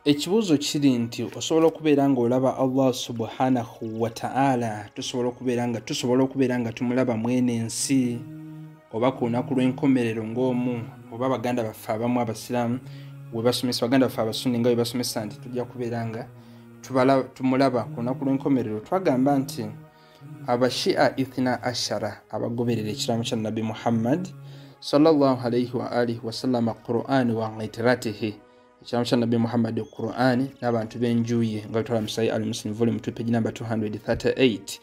ekibuuzo kiri nti osobola okubeera nga olaba Allah subhanahu wa ta'ala, tusobola okubeera nga tumulaba mwene ensi oba ku lunaku lw'enkomerero ng'omu, oba baganda baffe abamu abasiraamu we basomesa, baganda baffe abasunni nga we basomesa nti tujja kubeera nga tumulaba ku lunaku lw'enkomerero. Twagamba nti abashia ithna ashara abagoberera ekiraamo kya Nabi Muhammad sallallahu alayhi wa alihi wa sallama Qur'an wa itiratihi, ekiraamo kya Nabi Muhammad Qur'an n'abantu b'enjuye nga bitwala mu Sahih al-Muslim volume 2 page number 238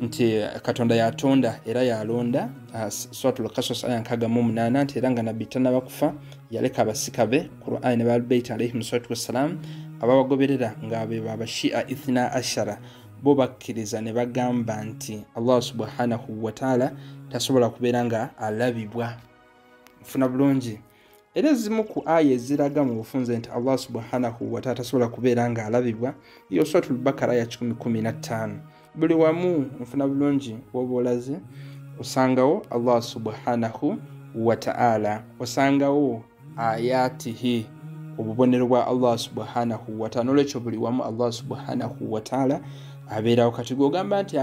nti Katonda yatonda era yalonda Suratul Qasas aya 68 nti era nga Nabi tanaba kufa yaleka abasika be Qur'an ne Ahlul-Bayt alayhim salatu wassalam ababagoberera nga be abashia ithna ashara bo bakkiriza ne bagamba nti Allah subhanahu wa ta'ala tasobola kubeera nga alabibwa. Mfuna bulungi era ezimu ku aya eziraga mu bufunze nti Allah subhanahu wa ta'ala tasobola kubeera nga alabibwa iyo Suratul Bakara ya 115. Buli wamu mfuna bulungi woba olaze osangawo Allah subhanahu wa ta'ala, osangawo ayatihi obubonero bwa Allah subhanahu wa ta'ala. Nolwekyo buli wamu Allah subhanahu wa ta'ala abeerawo. Kati gwogamba nti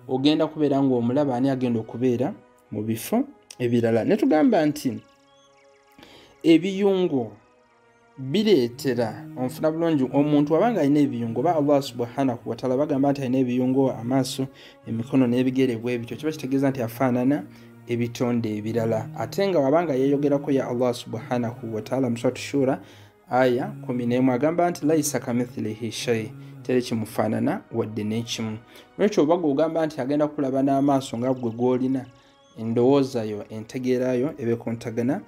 ogenda kubeera nga omulaba, ani agenda okubeera mu bifo ebirala? Ne tugamba nti ebiyungo bireetera onfuna bulungi omuntu wabanga alina ebiyungo ba Allah subhanahu wa ta'ala bagamba nti alina ebiyungo amaaso, emikono n'ebigere bwebityo, kiba kitegeeza nti afaanana ebitonde ebirala. Ate nga wabanga yeeyogerako ya Allah subhanahu wa ta'ala mu Suratu Shura aya 11 agamba nti laisa kamithlihi shay, teri kimufaanana wadde n'ekimu. Lwekyo oba gwogamba nti agenda kulaba n'amaaso nga gwe gwolina, endowooza yo entegeera yo ebekontagana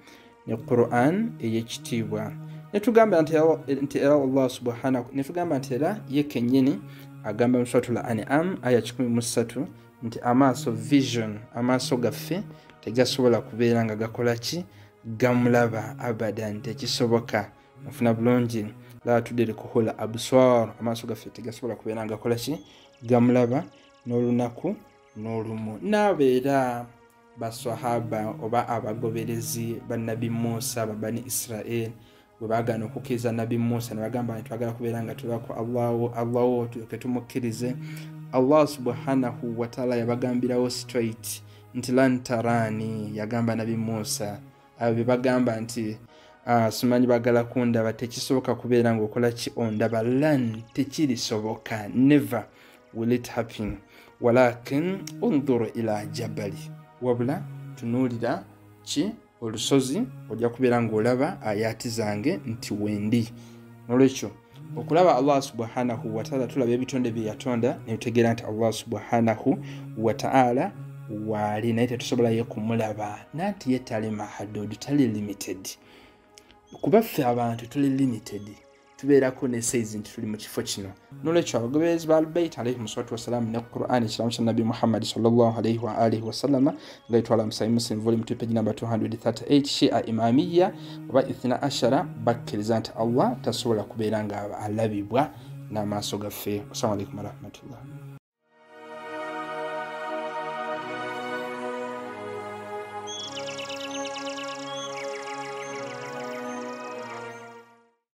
ne Qur'an ey'ekitiibwa. Netugamba nti Allah subhanahu, netugamba nti era ye kennyini agamba mu Suratul An'am aya 13 nti amaaso vision, amaaso gaffe tegasobola kubeera nga gakola ki, gamulaba abadan, tekisoboka. Mufuna bulungi la tudrikuhul absar, amaaso gaffe tegasobola kubeera nga gakola ki, gamulaba n'olunaku n'olumu. N'abeera baswahaba oba abagoberezi ba Nabi Musa ba Bani Israel bwe baagana okukkiriza Nabi Musa ne bagamba nti twagala kubeera nga tulako Allahu tumukkirize, Allah subhanahu wa ta'ala yabagambirawo straight nti lan tarani, yagamba Nabi Musa abo bagamba nti simanyi bagala kundaba, tekisoboka kubeera nga okola ki, ondaba. Lan, tekirisoboka, never will it happen, walakin unzur ila jabali, wabula tunuulira ki, olusozi, ojja kubeera nga olaba ayati zange nti wendi. Nolwekyo okulaba Allah subhanahu wa ta'ala, tulaba ebitonde bye yatonda ne tutegeera nti Allah subhanahu wa ta'ala waali, naye tetusobola ye kumulaba, nanti ye tali mahadud, tali limited. Kuba ffe abantu tuli limited, tubeerako ne size nti tuli mu kifo kino. Nolwekyo abagoberezi ba Ahlul-Bayt alayhim salatu wassalam ne Qur'an ekiraamo kya Nabi Muhammad sallallahu alayhi wa alihi wa sallama nga itwala mu Sahih Muslim volume 2 page number 238, Shia Imamiyya oba ithna ashara bakkiriza nti Allah tasobola kubeera nga alabibwa n'amaaso gaffe. Assalamu alaykum wa rahmatullah.